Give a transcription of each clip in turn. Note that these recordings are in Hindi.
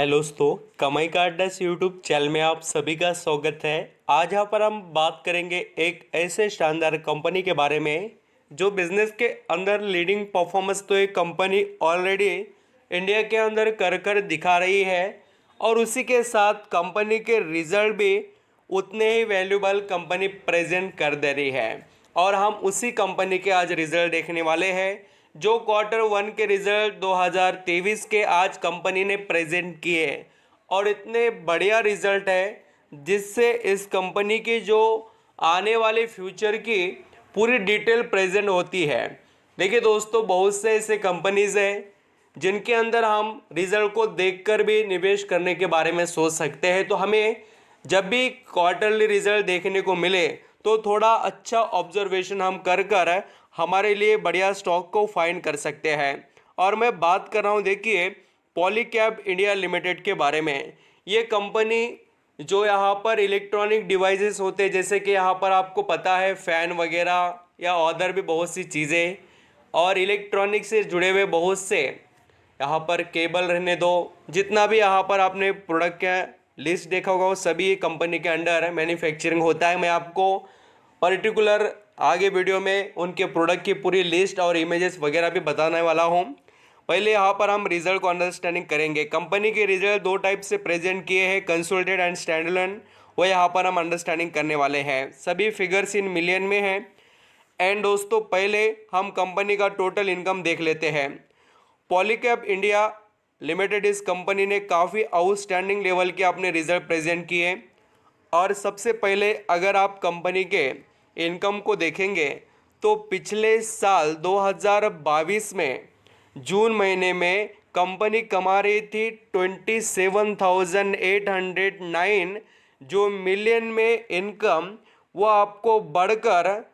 हेलो दोस्तों, कमाई का अड्डा यूट्यूब चैनल में आप सभी का स्वागत है। आज यहाँ पर हम बात करेंगे एक ऐसे शानदार कंपनी के बारे में जो बिजनेस के अंदर लीडिंग परफॉर्मेंस तो एक कंपनी ऑलरेडी इंडिया के अंदर कर कर दिखा रही है और उसी के साथ कंपनी के रिजल्ट भी उतने ही वैल्यूबल कंपनी प्रेजेंट कर दे रही है। और हम उसी कंपनी के आज रिजल्ट देखने वाले हैं जो Q1 के रिजल्ट 2023 के आज कंपनी ने प्रेजेंट किए और इतने बढ़िया रिजल्ट है जिससे इस कंपनी की जो आने वाले फ्यूचर की पूरी डिटेल प्रेजेंट होती है। देखिए दोस्तों, बहुत से ऐसे कंपनीज हैं जिनके अंदर हम रिजल्ट को देखकर भी निवेश करने के बारे में सोच सकते हैं। तो हमें जब भी क्वार्टरली रिजल्ट देखने को मिले तो थोड़ा अच्छा ऑब्जर्वेशन हम कर कर हमारे लिए बढ़िया स्टॉक को फाइंड कर सकते हैं। और मैं बात कर रहा हूँ, देखिए, पॉलीकैब इंडिया लिमिटेड के बारे में। ये कंपनी जो यहाँ पर इलेक्ट्रॉनिक डिवाइसेस होते हैं, जैसे कि यहाँ पर आपको पता है फ़ैन वगैरह या अदर भी बहुत सी चीज़ें और इलेक्ट्रॉनिक से जुड़े हुए बहुत से यहाँ पर केबल रहने दो, जितना भी यहाँ पर आपने प्रोडक्ट का लिस्ट देखा होगा वो सभी कंपनी के अंडर मैन्युफैक्चरिंग होता है। मैं आपको पर्टिकुलर आगे वीडियो में उनके प्रोडक्ट की पूरी लिस्ट और इमेजेस वगैरह भी बताने वाला हूँ। पहले यहाँ पर हम रिजल्ट को अंडरस्टैंडिंग करेंगे। कंपनी के रिजल्ट दो टाइप से प्रेजेंट किए हैं, कंसोलिडेटेड एंड स्टैंडअलोन। वो यहाँ पर हम अंडरस्टैंडिंग करने वाले हैं। सभी फिगर्स इन मिलियन में हैं। एंड दोस्तों, पहले हम कंपनी का टोटल इनकम देख लेते हैं। पॉलीकैब इंडिया लिमिटेड इस कंपनी ने काफ़ी आउटस्टैंडिंग लेवल के अपने रिजल्ट प्रेजेंट किए। और सबसे पहले अगर आप कंपनी के इनकम को देखेंगे तो पिछले साल 2022 में जून महीने में कंपनी कमा रही थी 27,809 जो मिलियन में इनकम, वो आपको बढ़कर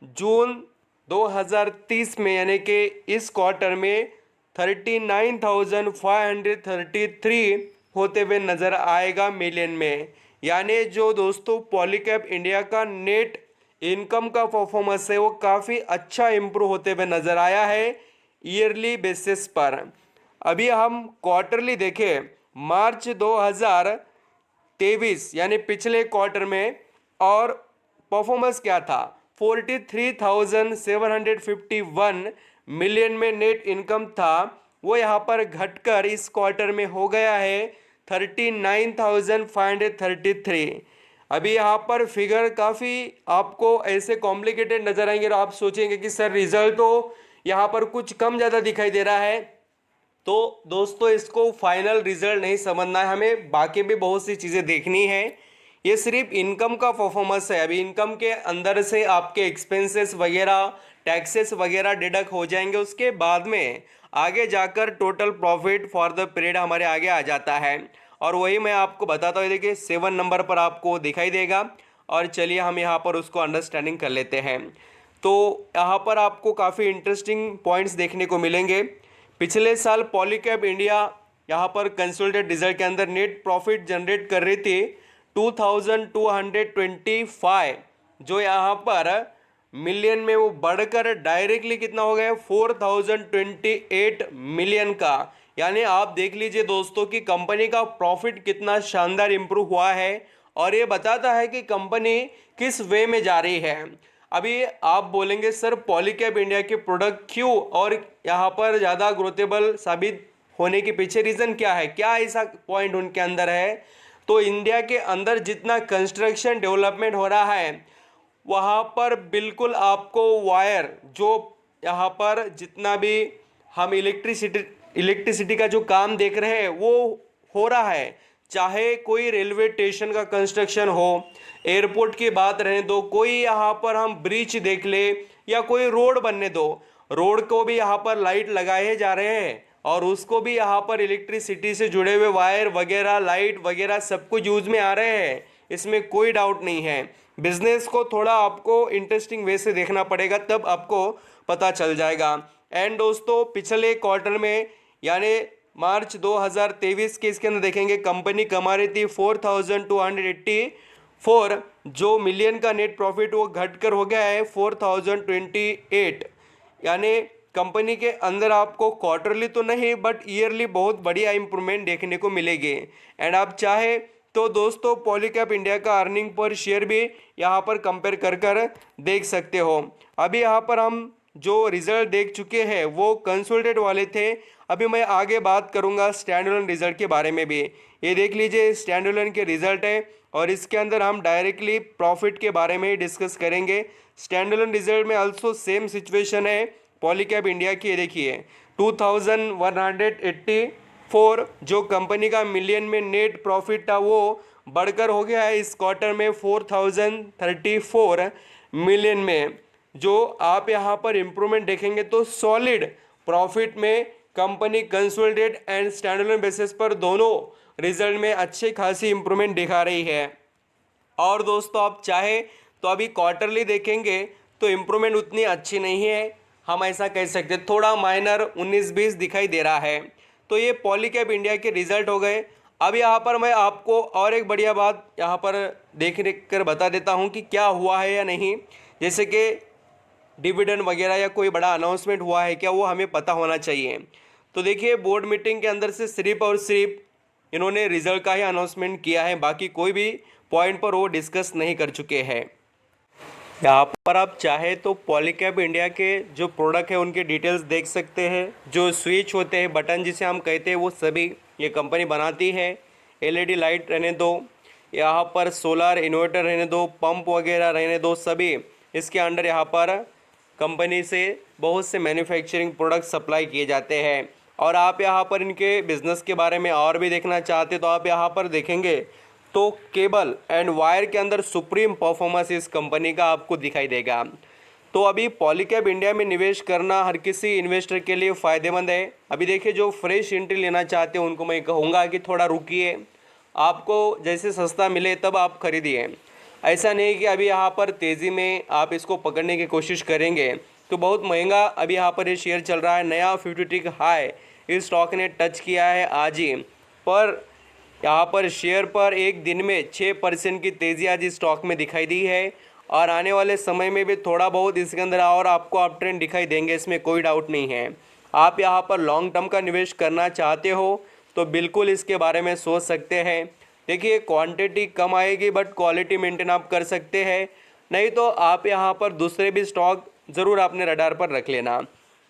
जून 2030 में यानी कि इस क्वार्टर में 39,533 होते हुए नज़र आएगा मिलियन में। यानी जो दोस्तों पॉलीकैब इंडिया का नेट इनकम का परफॉर्मेंस है वो काफ़ी अच्छा इम्प्रूव होते हुए नज़र आया है ईयरली बेसिस पर। अभी हम क्वार्टरली देखें, मार्च 2023 यानी पिछले क्वार्टर में, और परफॉर्मेंस क्या था, 43,751 मिलियन में नेट इनकम था। वो यहाँ पर घटकर इस क्वार्टर में हो गया है 39,533। अभी यहाँ पर फिगर काफ़ी आपको ऐसे कॉम्प्लिकेटेड नज़र आएंगे और आप सोचेंगे कि सर रिजल्ट तो यहाँ पर कुछ कम ज़्यादा दिखाई दे रहा है। तो दोस्तों, इसको फाइनल रिजल्ट नहीं समझना है, हमें बाकी भी बहुत सी चीज़ें देखनी है। ये सिर्फ इनकम का परफॉर्मेंस है। अभी इनकम के अंदर से आपके एक्सपेंसेस वगैरह, टैक्सेस वगैरह डिडक्ट हो जाएंगे, उसके बाद में आगे जाकर total profit for the period हमारे आगे आ जाता है। और वही मैं आपको बताता हूँ, देखिए 7 नंबर पर आपको दिखाई देगा। और चलिए हम यहाँ पर उसको अंडरस्टैंडिंग कर लेते हैं। तो यहाँ पर आपको काफ़ी इंटरेस्टिंग पॉइंट्स देखने को मिलेंगे। पिछले साल पॉलीकैब इंडिया यहाँ पर कंसोलिडेटेड रिजल्ट के अंदर नेट प्रॉफिट जनरेट कर रही थी 2,225, जो यहाँ पर मिलियन में वो बढ़कर डायरेक्टली कितना हो गया, 4,028 मिलियन का। यानी आप देख लीजिए दोस्तों कि कंपनी का प्रॉफिट कितना शानदार इंप्रूव हुआ है और ये बताता है कि कंपनी किस वे में जा रही है। अभी आप बोलेंगे सर पॉलीकैब इंडिया के प्रोडक्ट क्यों और यहाँ पर ज़्यादा ग्रोथेबल साबित होने के पीछे रीज़न क्या है, क्या ऐसा पॉइंट उनके अंदर है। तो इंडिया के अंदर जितना कंस्ट्रक्शन डेवलपमेंट हो रहा है वहाँ पर बिल्कुल आपको वायर, जो यहाँ पर जितना भी हम इलेक्ट्रिसिटी का जो काम देख रहे हैं वो हो रहा है। चाहे कोई रेलवे स्टेशन का कंस्ट्रक्शन हो, एयरपोर्ट की बात रहने दो, कोई यहाँ पर हम ब्रिज देख ले या कोई रोड बनने दो, रोड को भी यहाँ पर लाइट लगाए जा रहे हैं और उसको भी यहाँ पर इलेक्ट्रिसिटी से जुड़े हुए वायर वगैरह, लाइट वगैरह सब कुछ यूज में आ रहे हैं, इसमें कोई डाउट नहीं है। बिजनेस को थोड़ा आपको इंटरेस्टिंग वे से देखना पड़ेगा, तब आपको पता चल जाएगा। एंड दोस्तों, पिछले क्वार्टर में यानी मार्च 2023 के इसके अंदर देखेंगे कंपनी कमा रही थी 4,284, जो मिलियन का नेट प्रॉफिट वो घटकर हो गया है 4,028। यानी कंपनी के अंदर आपको क्वार्टरली तो नहीं बट ईयरली बहुत बढ़िया इंप्रूवमेंट देखने को मिलेगी। एंड आप चाहे तो दोस्तों पॉलीकैब इंडिया का अर्निंग पर शेयर भी यहाँ पर कंपेयर कर देख सकते हो। अभी यहाँ पर हम जो रिजल्ट देख चुके हैं वो कंसोलिडेट वाले थे। अभी मैं आगे बात करूँगा स्टैंडअलोन रिजल्ट के बारे में भी। ये देख लीजिए स्टैंडअलोन के रिजल्ट है और इसके अंदर हम डायरेक्टली प्रॉफिट के बारे में ही डिस्कस करेंगे। स्टैंडअलोन रिजल्ट में आल्सो सेम सिचुएशन है पॉलीकैब इंडिया की। देखिए 2184 जो कंपनी का मिलियन में नेट प्रॉफिट था वो बढ़कर हो गया है इस क्वार्टर में 4034 मिलियन में। जो आप यहाँ पर इम्प्रूवमेंट देखेंगे तो सॉलिड प्रॉफिट में company consolidate and standalone basis पर दोनों रिजल्ट में अच्छी खासी इम्प्रूवमेंट दिखा रही है। और दोस्तों आप चाहे तो अभी क्वार्टरली देखेंगे तो इम्प्रूवमेंट उतनी अच्छी नहीं है, हम ऐसा कह सकते, थोड़ा माइनर 19-20 दिखाई दे रहा है। तो ये पॉलीकैब इंडिया के रिजल्ट हो गए। अब यहाँ पर मैं आपको और एक बढ़िया बात यहाँ पर देख कर बता देता हूँ कि क्या हुआ है या नहीं। जैसे कि डिविडेंड वगैरह या कोई बड़ा अनाउंसमेंट हुआ है क्या, वो हमें पता होना चाहिए। तो देखिए बोर्ड मीटिंग के अंदर से सिर्फ और सिर्फ इन्होंने रिजल्ट का ही अनाउंसमेंट किया है, बाकी कोई भी पॉइंट पर वो डिस्कस नहीं कर चुके हैं। यहाँ पर आप चाहे तो पॉलीकैब इंडिया के जो प्रोडक्ट है उनके डिटेल्स देख सकते हैं। जो स्विच होते हैं, बटन जिसे हम कहते हैं, वो सभी ये कंपनी बनाती है। एलईडी लाइट रहने दो, यहाँ पर सोलर इन्वर्टर रहने दो, पंप वगैरह रहने दो, सभी इसके अंडर यहाँ पर कंपनी से बहुत से मैन्युफैक्चरिंग प्रोडक्ट सप्लाई किए जाते हैं। और आप यहाँ पर इनके बिज़नेस के बारे में और भी देखना चाहते तो आप यहाँ पर देखेंगे तो केबल एंड वायर के अंदर सुप्रीम परफॉर्मेंस इस कंपनी का आपको दिखाई देगा। तो अभी पॉलीकैब इंडिया में निवेश करना हर किसी इन्वेस्टर के लिए फ़ायदेमंद है। अभी देखिए जो फ्रेश एंट्री लेना चाहते हैं उनको मैं कहूँगा कि थोड़ा रुकिए, आपको जैसे सस्ता मिले तब आप खरीदिए। ऐसा नहीं कि अभी यहाँ पर तेज़ी में आप इसको पकड़ने की कोशिश करेंगे तो बहुत महंगा अभी यहाँ पर ये शेयर चल रहा है। नया 52 का हाई इस स्टॉक ने टच किया है आज ही, पर यहाँ पर शेयर पर एक दिन में 6% की तेज़ी आज इस स्टॉक में दिखाई दी है। और आने वाले समय में भी थोड़ा बहुत इसके अंदर और आपको अप ट्रेंड दिखाई देंगे, इसमें कोई डाउट नहीं है। आप यहाँ पर लॉन्ग टर्म का निवेश करना चाहते हो तो बिल्कुल इसके बारे में सोच सकते हैं। देखिए क्वांटिटी कम आएगी बट क्वालिटी मेंटेन आप कर सकते हैं। नहीं तो आप यहाँ पर दूसरे भी स्टॉक ज़रूर अपने रडार पर रख लेना।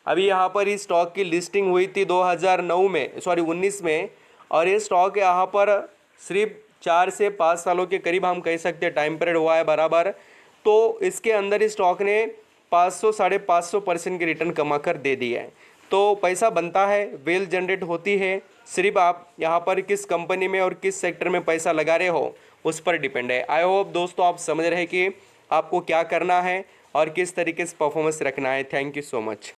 अभी यहाँ पर इस स्टॉक की लिस्टिंग हुई थी 19 में और ये स्टॉक यहाँ पर सिर्फ 4 से 5 सालों के करीब हम कह सकते हैं टाइम पीरियड हुआ है बराबर। तो इसके अंदर इस स्टॉक ने 500-550% की रिटर्न कमा कर दे दी है। तो पैसा बनता है, वेल जनरेट होती है, सिर्फ आप यहाँ पर किस कंपनी में और किस सेक्टर में पैसा लगा रहे हो उस पर डिपेंड है। आई होप दोस्तों आप समझ रहे हैं कि आपको क्या करना है और किस तरीके से परफॉर्मेंस रखना है। Thank you so much.